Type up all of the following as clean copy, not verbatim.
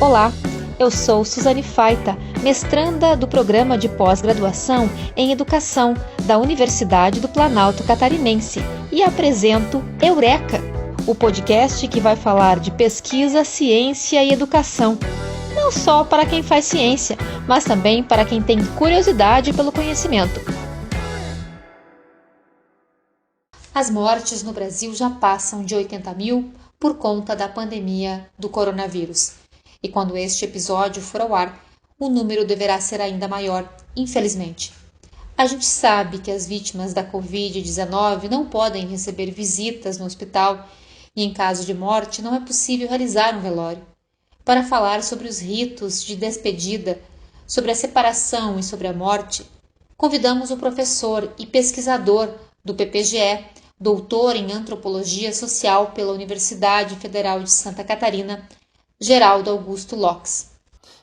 Olá, eu sou Suzane Faita, mestranda do Programa de Pós-Graduação em Educação da Universidade do Planalto Catarinense e apresento Eureka, o podcast que vai falar de pesquisa, ciência e educação. Não só para quem faz ciência, mas também para quem tem curiosidade pelo conhecimento. As mortes no Brasil já passam de 80 mil por conta da pandemia do coronavírus. E quando este episódio for ao ar, o número deverá ser ainda maior, infelizmente. A gente sabe que as vítimas da Covid-19 não podem receber visitas no hospital e, em caso de morte, não é possível realizar um velório. Para falar sobre os ritos de despedida, sobre a separação e sobre a morte, convidamos o professor e pesquisador do PPGE, doutor em Antropologia Social pela Universidade Federal de Santa Catarina, Geraldo Augusto Laux.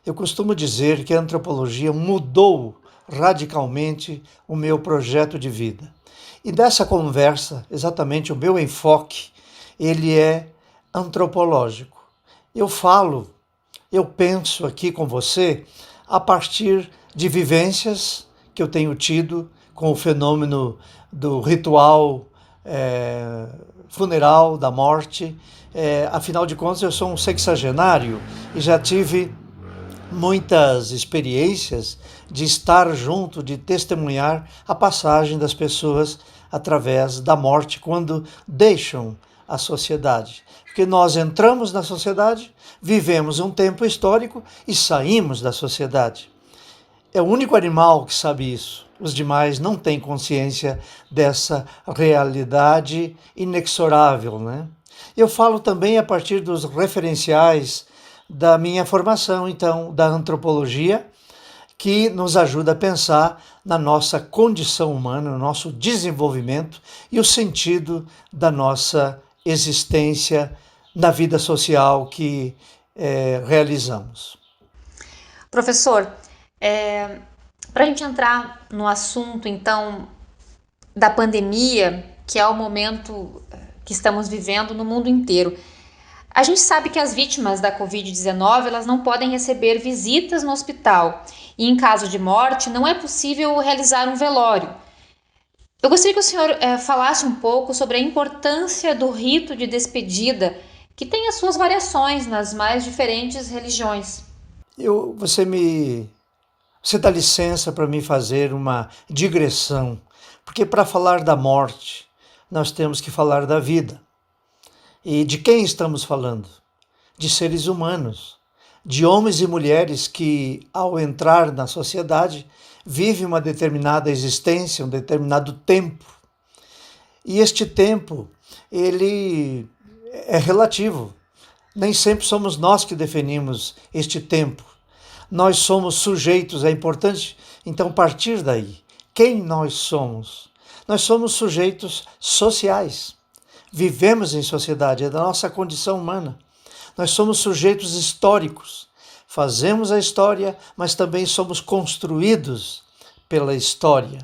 Eu costumo dizer que a antropologia mudou radicalmente o meu projeto de vida. E dessa conversa, exatamente o meu enfoque, ele é antropológico. Eu penso aqui com você a partir de vivências que eu tenho tido com o fenômeno do ritual funeral, da morte. Afinal de contas, eu sou um sexagenário e já tive muitas experiências de estar junto, de testemunhar a passagem das pessoas através da morte quando deixam a sociedade. Porque nós entramos na sociedade, vivemos um tempo histórico e saímos da sociedade. É o único animal que sabe isso. Os demais não têm consciência dessa realidade inexorável, né? Eu falo também a partir dos referenciais da minha formação, então, da antropologia, que nos ajuda a pensar na nossa condição humana, no nosso desenvolvimento e o sentido da nossa existência na vida social que realizamos. Professor, para a gente entrar no assunto, então, da pandemia, que é o momento que estamos vivendo no mundo inteiro. A gente sabe que as vítimas da Covid-19 elas não podem receber visitas no hospital e, em caso de morte, não é possível realizar um velório. Eu gostaria que o senhor falasse um pouco sobre a importância do rito de despedida, que tem as suas variações nas mais diferentes religiões. Você dá licença para mim fazer uma digressão, porque para falar da morte, nós temos que falar da vida. E de quem estamos falando? De seres humanos, de homens e mulheres que, ao entrar na sociedade, vivem uma determinada existência, um determinado tempo. E este tempo, ele é relativo. Nem sempre somos nós que definimos este tempo. Nós somos sujeitos, é importante, então, partir daí. Quem nós somos? Nós somos sujeitos sociais. Vivemos em sociedade, é da nossa condição humana. Nós somos sujeitos históricos. Fazemos a história, mas também somos construídos pela história.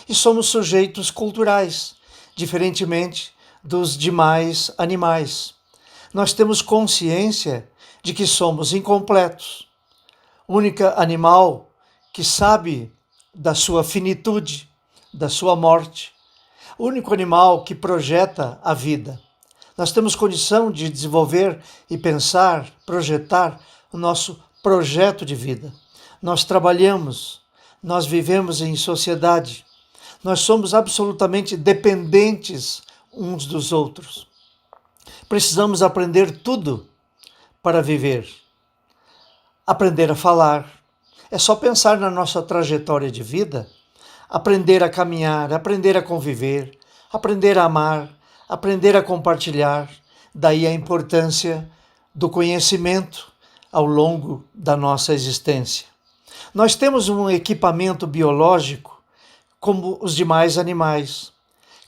E somos sujeitos culturais, diferentemente dos demais animais. Nós temos consciência de que somos incompletos. O único animal que sabe da sua finitude, da sua morte. O único animal que projeta a vida. Nós temos condição de desenvolver e pensar, projetar o nosso projeto de vida. Nós trabalhamos, nós vivemos em sociedade. Nós somos absolutamente dependentes uns dos outros. Precisamos aprender tudo para viver. Aprender a falar. É só pensar na nossa trajetória de vida. Aprender a caminhar, aprender a conviver, aprender a amar, aprender a compartilhar. Daí a importância do conhecimento ao longo da nossa existência. Nós temos um equipamento biológico, como os demais animais,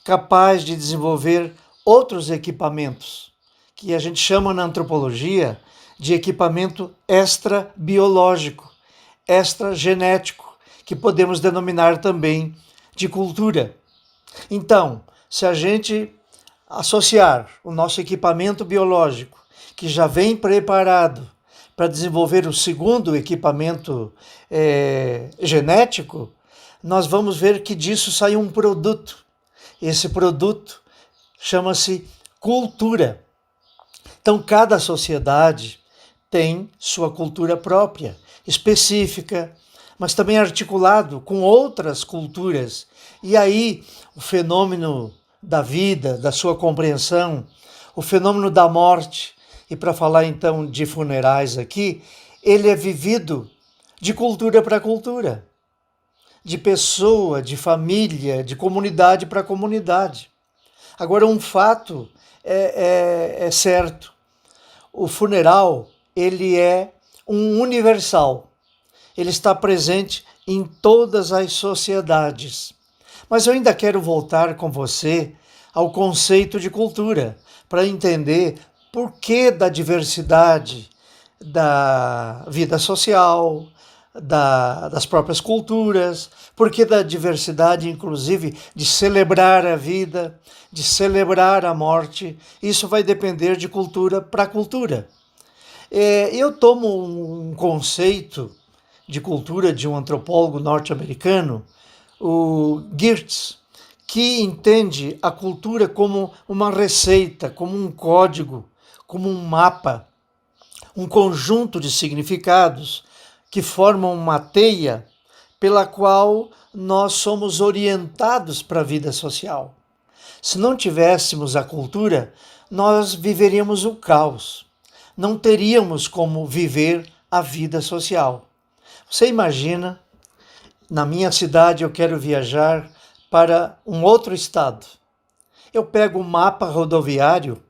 capaz de desenvolver outros equipamentos, que a gente chama na antropologia de equipamento extrabiológico, extragenético, que podemos denominar também de cultura. Então, se a gente associar o nosso equipamento biológico, que já vem preparado para desenvolver o segundo equipamento genético, nós vamos ver que disso sai um produto. Esse produto chama-se cultura. Então, cada sociedade tem sua cultura própria, específica, mas também articulado com outras culturas. E aí, o fenômeno da vida, da sua compreensão, o fenômeno da morte, e para falar então de funerais aqui, ele é vivido de cultura para cultura, de pessoa, de família, de comunidade para comunidade. Agora, um fato é certo. O funeral, ele é um universal. Ele está presente em todas as sociedades. Mas eu ainda quero voltar com você ao conceito de cultura, para entender por que da diversidade da vida social, das próprias culturas, por que da diversidade, inclusive, de celebrar a vida, de celebrar a morte. Isso vai depender de cultura para cultura. Eu tomo um conceito de cultura de um antropólogo norte-americano, o Geertz, que entende a cultura como uma receita, como um código, como um mapa, um conjunto de significados que formam uma teia pela qual nós somos orientados para a vida social. Se não tivéssemos a cultura, nós viveríamos o caos. Não teríamos como viver a vida social. Você imagina, na minha cidade eu quero viajar para um outro estado. Eu pego o mapa rodoviário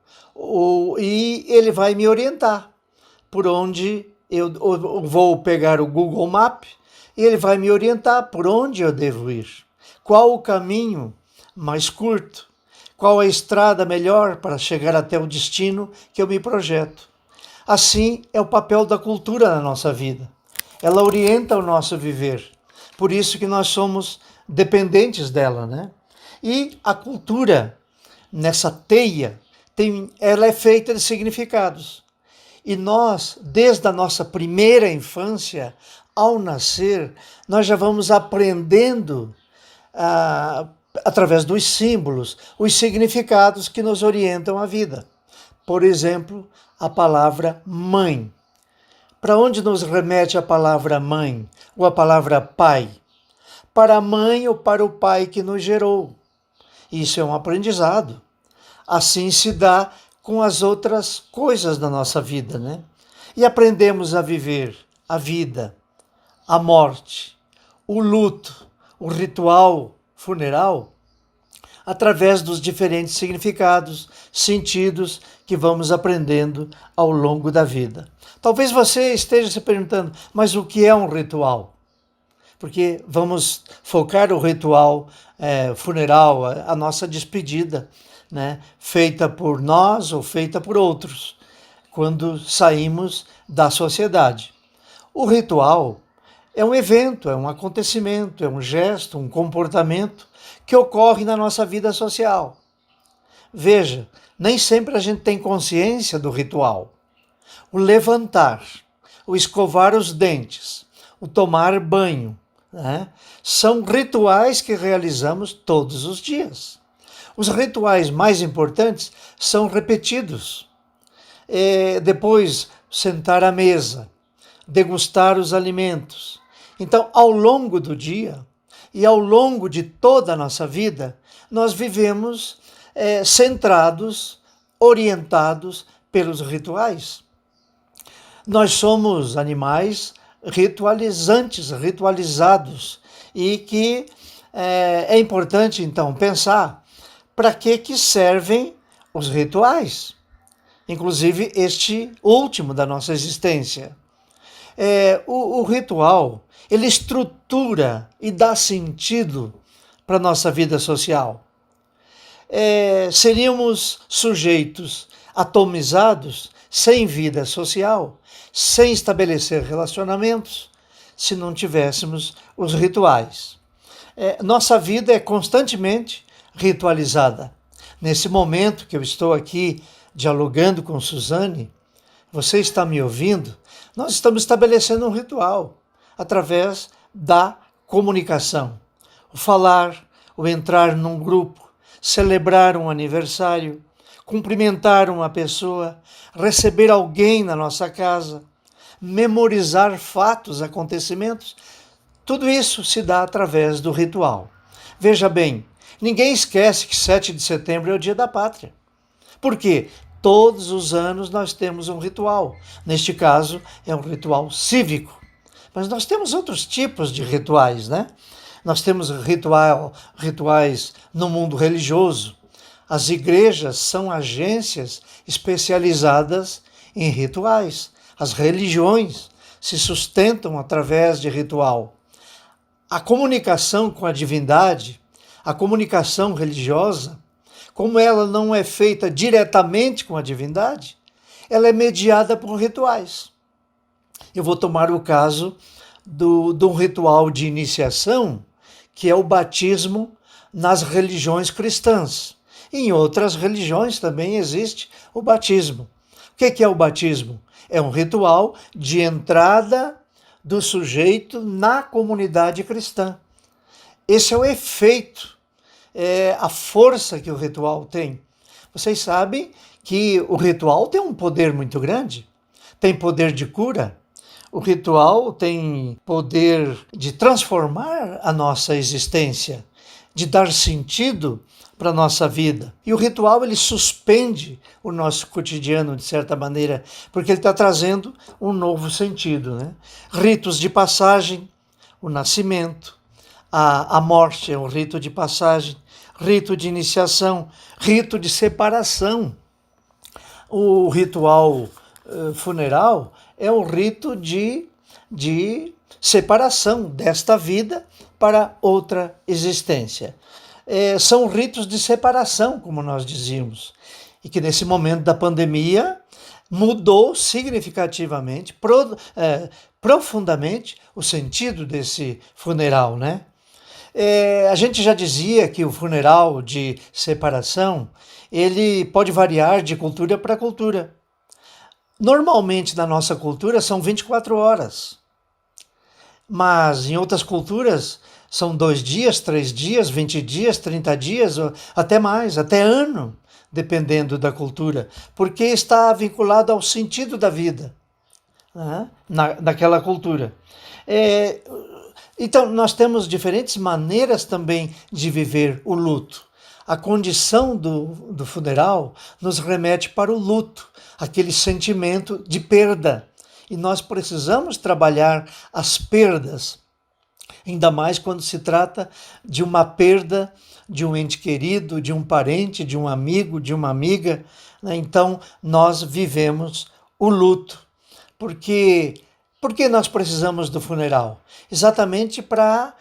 e ele vai me orientar por onde eu vou pegar o Google Maps e ele vai me orientar por onde eu devo ir. Qual o caminho mais curto? Qual a estrada melhor para chegar até o destino que eu me projeto? Assim é o papel da cultura na nossa vida. Ela orienta o nosso viver. Por isso que nós somos dependentes dela, né? E a cultura, nessa teia, ela é feita de significados. E nós, desde a nossa primeira infância, ao nascer, nós já vamos aprendendo, através dos símbolos, os significados que nos orientam a vida. Por exemplo, a palavra mãe. Para onde nos remete a palavra mãe ou a palavra pai? Para a mãe ou para o pai que nos gerou. Isso é um aprendizado. Assim se dá com as outras coisas da nossa vida, né? E aprendemos a viver a vida, a morte, o luto, o ritual funeral, através dos diferentes significados, sentidos que vamos aprendendo ao longo da vida. Talvez você esteja se perguntando, mas o que é um ritual? Porque vamos focar o ritual funeral, a nossa despedida, né? Feita por nós ou feita por outros, quando saímos da sociedade. O ritual é um evento, é um acontecimento, é um gesto, um comportamento que ocorre na nossa vida social. Veja, nem sempre a gente tem consciência do ritual. O levantar, o escovar os dentes, o tomar banho, né? São rituais que realizamos todos os dias. Os rituais mais importantes são repetidos. Depois, sentar à mesa, degustar os alimentos. Então, ao longo do dia e ao longo de toda a nossa vida, nós vivemos centrados, orientados pelos rituais. Nós somos animais ritualizantes, ritualizados, e que é importante, então, pensar para que servem os rituais, inclusive este último da nossa existência. O ritual, ele estrutura e dá sentido para a nossa vida social. Seríamos sujeitos atomizados, sem vida social, sem estabelecer relacionamentos, se não tivéssemos os rituais. Nossa vida é constantemente ritualizada. Nesse momento que eu estou aqui dialogando com Suzane, você está me ouvindo, Nós estamos estabelecendo um ritual através da comunicação. O falar, o entrar num grupo, celebrar um aniversário, cumprimentar uma pessoa, receber alguém na nossa casa, memorizar fatos, acontecimentos, tudo isso se dá através do ritual. Veja bem, ninguém esquece que 7 de setembro é o Dia da Pátria. Por quê? Todos os anos nós temos um ritual. Neste caso, é um ritual cívico. Mas nós temos outros tipos de rituais, né? Nós temos rituais no mundo religioso. As igrejas são agências especializadas em rituais. As religiões se sustentam através de ritual. A comunicação com a divindade, a comunicação religiosa, como ela não é feita diretamente com a divindade, ela é mediada por rituais. Eu vou tomar o caso de um ritual de iniciação, que é o batismo nas religiões cristãs. Em outras religiões também existe o batismo. O que é o batismo? É um ritual de entrada do sujeito na comunidade cristã. Esse é o efeito, a força que o ritual tem. Vocês sabem que o ritual tem um poder muito grande, tem poder de cura. O ritual tem poder de transformar a nossa existência, de dar sentido para a nossa vida. E o ritual, ele suspende o nosso cotidiano, de certa maneira, porque ele está trazendo um novo sentido, né? Ritos de passagem, o nascimento, a morte é um rito de passagem, rito de iniciação, rito de separação. O ritual funeral é um rito de separação desta vida para outra existência. São ritos de separação, como nós dizíamos, e que nesse momento da pandemia mudou significativamente, profundamente, o sentido desse funeral, né? A gente já dizia que o funeral de separação, ele pode variar de cultura para cultura. Normalmente, na nossa cultura, são 24 horas. Mas em outras culturas, são 2 dias, 3 dias, 20 dias, 30 dias, ou até mais, até ano, dependendo da cultura, porque está vinculado ao sentido da vida, né? Naquela cultura. Então, nós temos diferentes maneiras também de viver o luto. A condição do funeral nos remete para o luto, aquele sentimento de perda. E nós precisamos trabalhar as perdas, ainda mais quando se trata de uma perda de um ente querido, de um parente, de um amigo, de uma amiga, né? Então, nós vivemos o luto. Por que nós precisamos do funeral? Exatamente para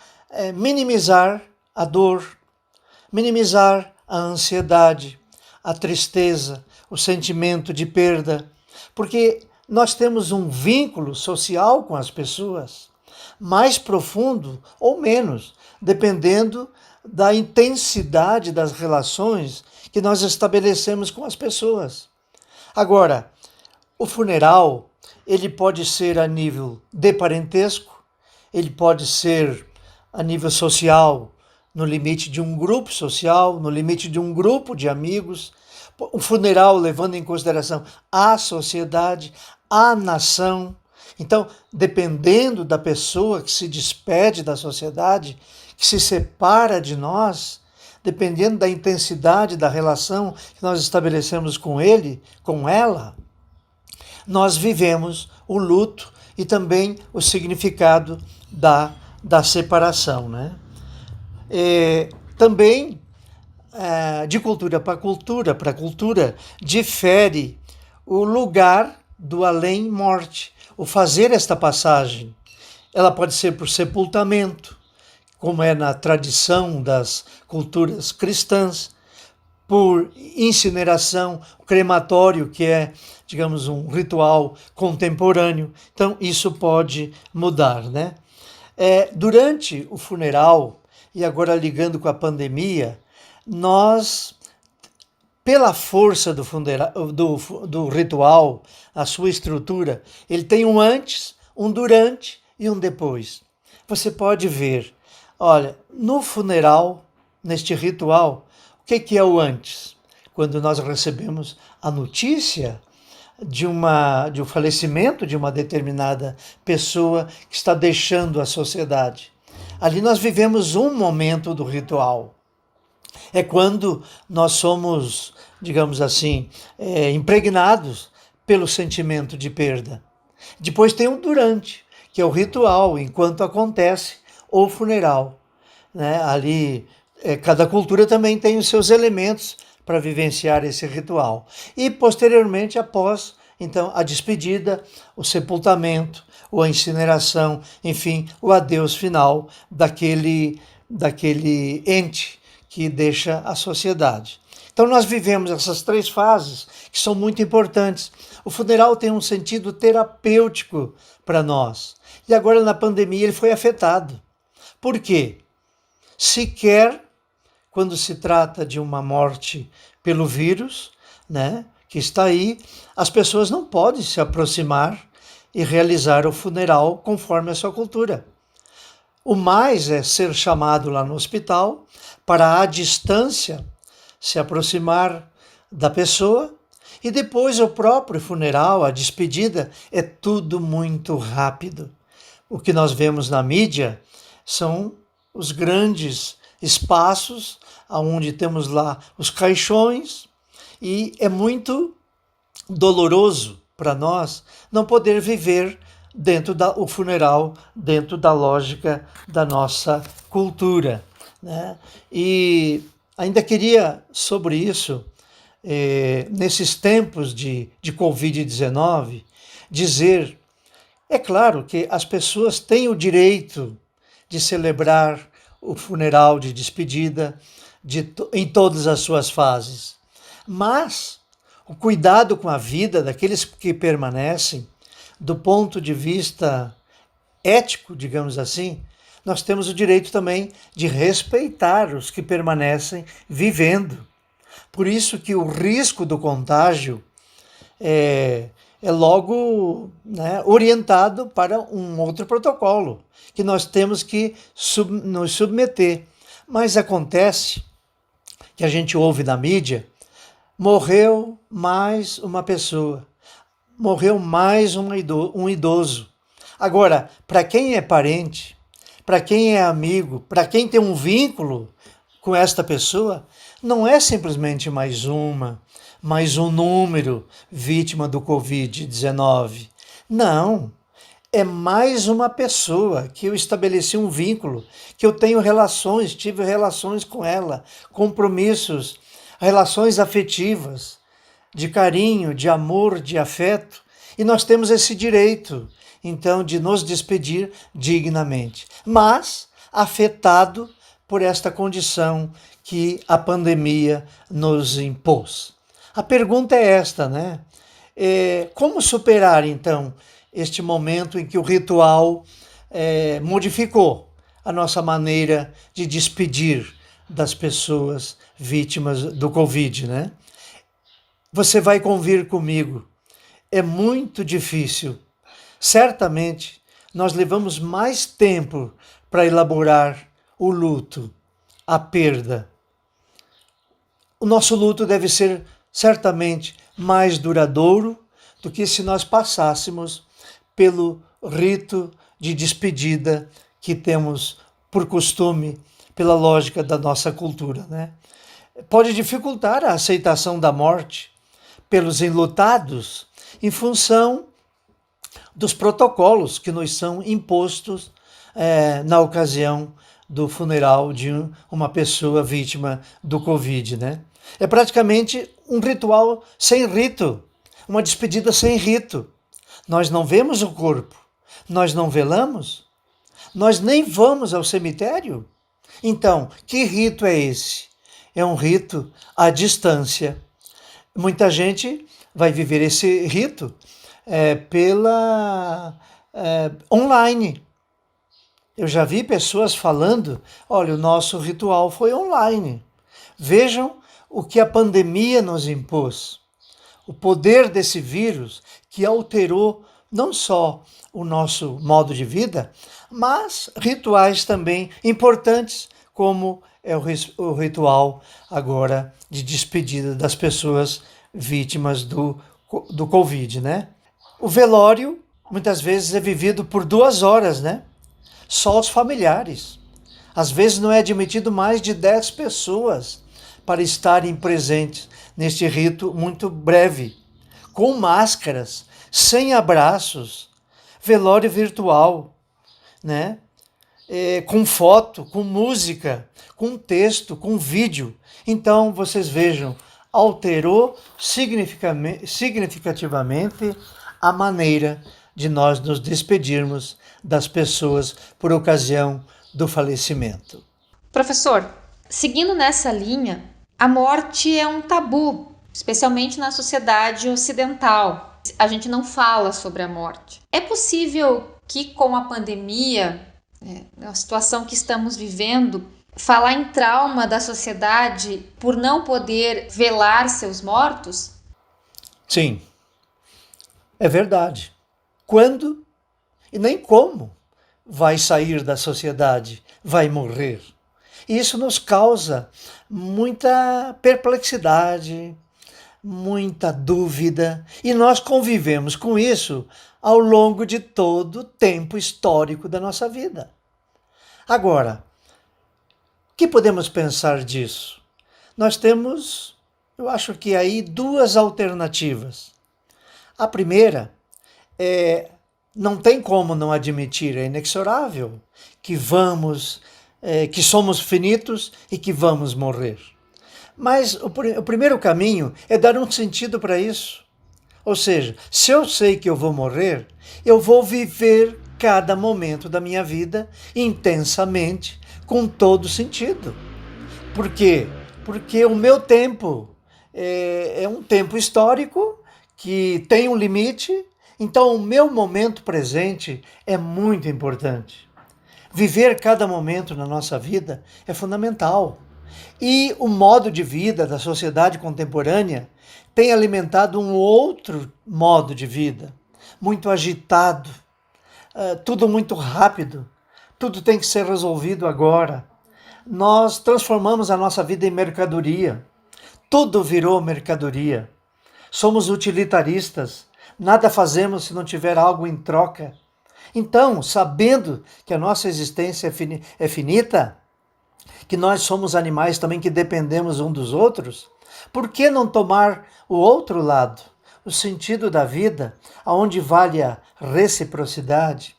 minimizar a dor, minimizar a ansiedade, a tristeza, o sentimento de perda, porque nós temos um vínculo social com as pessoas, mais profundo ou menos, dependendo da intensidade das relações que nós estabelecemos com as pessoas. Agora, o funeral, ele pode ser a nível de parentesco, ele pode ser a nível social, no limite de um grupo social, no limite de um grupo de amigos. O funeral levando em consideração a sociedade, a nação. Então, dependendo da pessoa que se despede da sociedade, que se separa de nós, dependendo da intensidade da relação que nós estabelecemos com ele, com ela, nós vivemos o luto e também o significado da separação, né? Também, de cultura para cultura, difere o lugar do além-morte, o fazer esta passagem. Ela pode ser por sepultamento, como é na tradição das culturas cristãs, por incineração, crematório, que é, digamos, um ritual contemporâneo. Então, isso pode mudar, né? Durante o funeral, e agora ligando com a pandemia, nós pela força do ritual, a sua estrutura, ele tem um antes, um durante e um depois. Você pode ver, olha, no funeral, neste ritual, o que é o antes? Quando nós recebemos a notícia de um falecimento de uma determinada pessoa que está deixando a sociedade. Ali nós vivemos um momento do ritual. É quando nós somos, digamos assim, impregnados pelo sentimento de perda. Depois tem o durante, que é o ritual, enquanto acontece o funeral. Né? Ali, cada cultura também tem os seus elementos para vivenciar esse ritual. E, posteriormente, após, então, a despedida, o sepultamento, ou a incineração, enfim, o adeus final daquele ente que deixa a sociedade. Então nós vivemos essas 3 fases que são muito importantes. O funeral tem um sentido terapêutico para nós. E agora na pandemia ele foi afetado. Por quê? Sequer quando se trata de uma morte pelo vírus, né, que está aí, as pessoas não podem se aproximar e realizar o funeral conforme a sua cultura. O mais é ser chamado lá no hospital para à distância se aproximar da pessoa e depois o próprio funeral, a despedida, é tudo muito rápido. O que nós vemos na mídia são os grandes espaços onde temos lá os caixões e é muito doloroso para nós não poder viver o funeral dentro da lógica da nossa cultura. Né? E ainda queria, sobre isso, nesses tempos de Covid-19, dizer, é claro que as pessoas têm o direito de celebrar o funeral de despedida em todas as suas fases, mas o cuidado com a vida daqueles que permanecem, do ponto de vista ético, digamos assim, nós temos o direito também de respeitar os que permanecem vivendo. Por isso que o risco do contágio é logo, né, orientado para um outro protocolo, que nós temos que nos submeter. Mas acontece que a gente ouve na mídia, morreu mais uma pessoa, morreu mais um idoso. Agora, para quem é parente, para quem é amigo, para quem tem um vínculo com esta pessoa, não é simplesmente mais um número vítima do Covid-19. Não, é mais uma pessoa que eu estabeleci um vínculo, que eu tenho relações, tive relações com ela, compromissos, relações afetivas, de carinho, de amor, de afeto, e nós temos esse direito, então, de nos despedir dignamente, mas afetado por esta condição que a pandemia nos impôs. A pergunta é esta, né? Como superar, então, este momento em que o ritual modificou a nossa maneira de despedir das pessoas vítimas do Covid, né? Você vai convir comigo, é muito difícil. Certamente, nós levamos mais tempo para elaborar o luto, a perda. O nosso luto deve ser certamente mais duradouro do que se nós passássemos pelo rito de despedida que temos por costume, pela lógica da nossa cultura, né? Pode dificultar a aceitação da morte pelos enlutados em função dos protocolos que nos são impostos na ocasião do funeral de uma pessoa vítima do Covid, né? É praticamente um ritual sem rito, uma despedida sem rito. Nós não vemos o corpo, nós não velamos, nós nem vamos ao cemitério. Então, que rito é esse? É um rito à distância. Muita gente vai viver esse rito online. Eu já vi pessoas falando, olha, o nosso ritual foi online. Vejam o que a pandemia nos impôs. O poder desse vírus que alterou não só o nosso modo de vida, mas rituais também importantes, como é o ritual agora de despedida das pessoas vítimas do Covid, né? O velório muitas vezes é vivido por 2 horas, né? Só os familiares. Às vezes não é admitido mais de 10 pessoas para estarem presentes neste rito muito breve, com máscaras, sem abraços, velório virtual, né? Com foto, com música, com texto, com vídeo. Então, vocês vejam, alterou significativamente a maneira de nós nos despedirmos das pessoas por ocasião do falecimento. Professor, seguindo nessa linha, a morte é um tabu, especialmente na sociedade ocidental. A gente não fala sobre a morte. É possível que com a pandemia, a situação que estamos vivendo, falar em trauma da sociedade por não poder velar seus mortos? Sim, é verdade. Quando e nem como vai sair da sociedade, vai morrer. E isso nos causa muita perplexidade, muita dúvida, e nós convivemos com isso ao longo de todo o tempo histórico da nossa vida. Agora, o que podemos pensar disso? Nós temos, eu acho que aí, 2 alternativas. A primeira é, não tem como não admitir, é inexorável que que somos finitos e que vamos morrer. Mas o primeiro caminho é dar um sentido para isso. Ou seja, se eu sei que eu vou morrer, eu vou viver cada momento da minha vida intensamente, com todo sentido. Por quê? Porque o meu tempo é um tempo histórico que tem um limite, então o meu momento presente é muito importante. Viver cada momento na nossa vida é fundamental. E o modo de vida da sociedade contemporânea tem alimentado um outro modo de vida, muito agitado, tudo muito rápido, tudo tem que ser resolvido agora. Nós transformamos a nossa vida em mercadoria, tudo virou mercadoria. Somos utilitaristas, nada fazemos se não tiver algo em troca. Então, sabendo que a nossa existência é finita, que nós somos animais também que dependemos um dos outros, por que não tomar o outro lado, o sentido da vida, aonde vale a reciprocidade,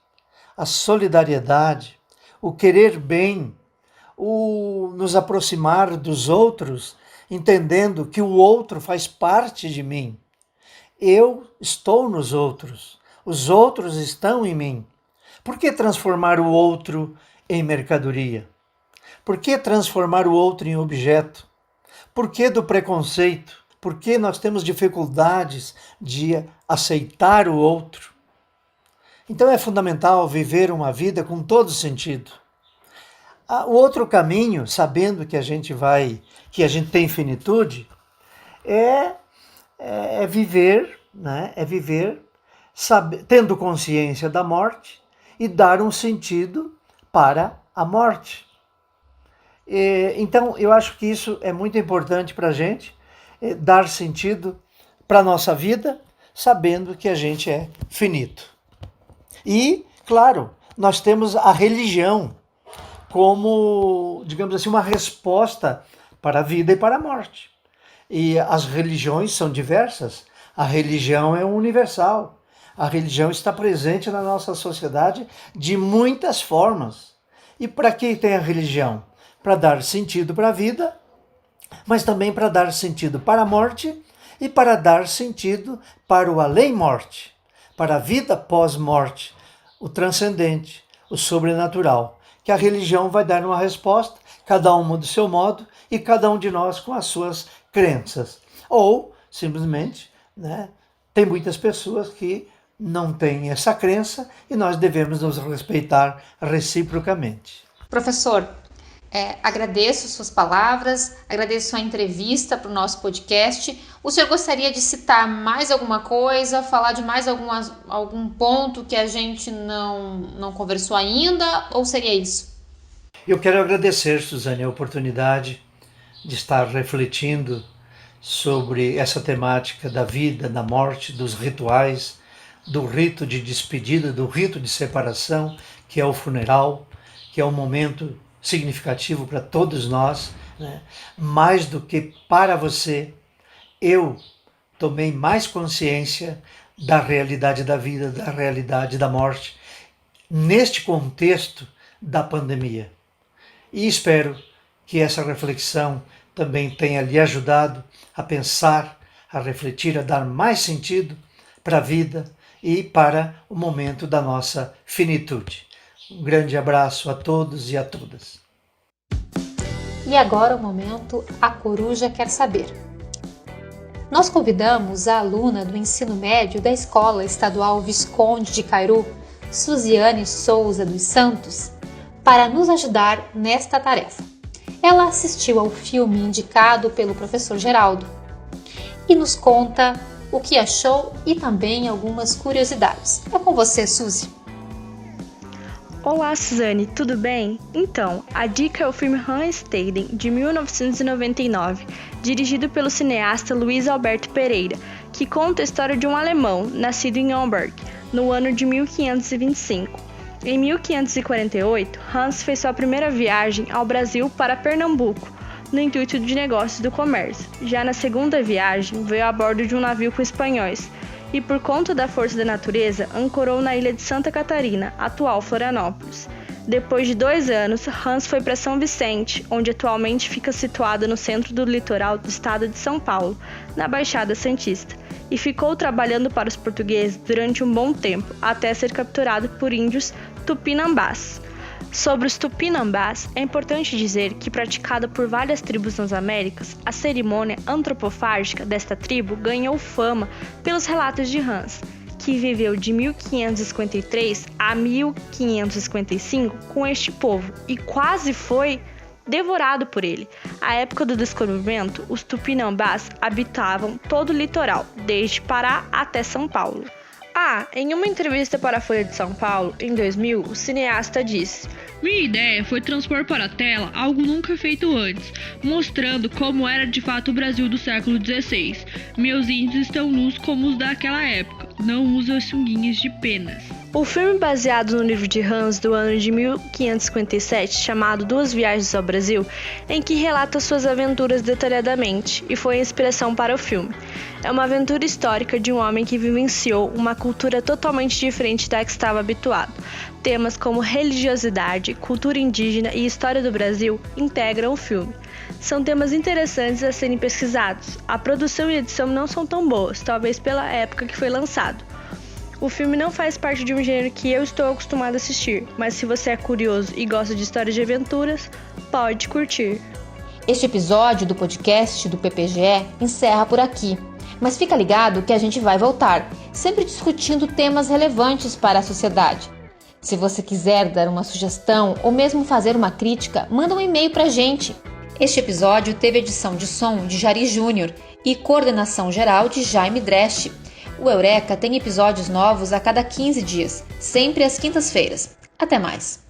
a solidariedade, o querer bem, o nos aproximar dos outros, entendendo que o outro faz parte de mim. Eu estou nos outros, os outros estão em mim. Por que transformar o outro em mercadoria? Por que transformar o outro em objeto? Por que do preconceito? Por que nós temos dificuldades de aceitar o outro? Então é fundamental viver uma vida com todo sentido. O outro caminho, sabendo que a gente tem finitude, é viver, né? É viver tendo consciência da morte e dar um sentido para a morte. Então, eu acho que isso é muito importante para a gente, dar sentido para a nossa vida, sabendo que a gente é finito. E, claro, nós temos a religião como, digamos assim, uma resposta para a vida e para a morte. E as religiões são diversas. A religião é universal. A religião está presente na nossa sociedade de muitas formas. E para que tem a religião? Para dar sentido para a vida, mas também para dar sentido para a morte e para dar sentido para o além-morte, para a vida pós-morte, o transcendente, o sobrenatural, que a religião vai dar uma resposta, cada uma do seu modo e cada um de nós com as suas crenças. Ou, simplesmente, né, tem muitas pessoas que não têm essa crença e nós devemos nos respeitar reciprocamente. Professor, Agradeço suas palavras, agradeço a entrevista para o nosso podcast. O senhor gostaria de citar mais alguma coisa, falar de mais algum ponto que a gente não conversou ainda, ou seria isso? Eu quero agradecer, Suzane, a oportunidade de estar refletindo sobre essa temática da vida, da morte, dos rituais, do rito de despedida, do rito de separação, que é o funeral, que é um momento significativo para todos nós, né? Mais do que para você, eu tomei mais consciência da realidade da vida, da realidade da morte, neste contexto da pandemia. E espero que essa reflexão também tenha lhe ajudado a pensar, a refletir, a dar mais sentido para a vida e para o momento da nossa finitude. Um grande abraço a todos e a todas. E agora o momento A Coruja Quer Saber. Nós convidamos a aluna do ensino médio da Escola Estadual Visconde de Cairu, Suziane Souza dos Santos, para nos ajudar nesta tarefa. Ela assistiu ao filme indicado pelo professor Geraldo e nos conta o que achou e também algumas curiosidades. É com você, Suzy. Olá, Suzane, tudo bem? Então, a dica é o filme Rundstedt, de 1999, dirigido pelo cineasta Luiz Alberto Pereira, que conta a história de um alemão nascido em Hamburg, no ano de 1525. Em 1548, Hans fez sua primeira viagem ao Brasil para Pernambuco, no intuito de negócios do comércio. Já na segunda viagem, veio a bordo de um navio com espanhóis, e por conta da força da natureza, ancorou na ilha de Santa Catarina, atual Florianópolis. Depois de 2 anos, Hans foi para São Vicente, onde atualmente fica situada no centro do litoral do estado de São Paulo, na Baixada Santista, e ficou trabalhando para os portugueses durante um bom tempo, até ser capturado por índios tupinambás. Sobre os tupinambás, é importante dizer que, praticada por várias tribos nas Américas, a cerimônia antropofágica desta tribo ganhou fama pelos relatos de Hans, que viveu de 1553 a 1555 com este povo e quase foi devorado por ele. À época do descobrimento, os tupinambás habitavam todo o litoral, desde Pará até São Paulo. Em uma entrevista para a Folha de São Paulo, em 2000, o cineasta disse: "Minha ideia foi transpor para a tela algo nunca feito antes, mostrando como era de fato o Brasil do século XVI. Meus índios estão nus como os daquela época, não usam as sunguinhas de penas." O filme, baseado no livro de Hans do ano de 1557, chamado Duas Viagens ao Brasil, em que relata suas aventuras detalhadamente, e foi a inspiração para o filme. É uma aventura histórica de um homem que vivenciou uma cultura totalmente diferente da que estava habituado. Temas como religiosidade, cultura indígena e história do Brasil integram o filme. São temas interessantes a serem pesquisados. A produção e edição não são tão boas, talvez pela época que foi lançado. O filme não faz parte de um gênero que eu estou acostumado a assistir, mas se você é curioso e gosta de histórias de aventuras, pode curtir. Este episódio do podcast do PPGE encerra por aqui, mas fica ligado que a gente vai voltar, sempre discutindo temas relevantes para a sociedade. Se você quiser dar uma sugestão ou mesmo fazer uma crítica, manda um e-mail pra gente. Este episódio teve edição de som de Jari Júnior e coordenação geral de Jaime Dresch. O Eureka tem episódios novos a cada 15 dias, sempre às quintas-feiras. Até mais!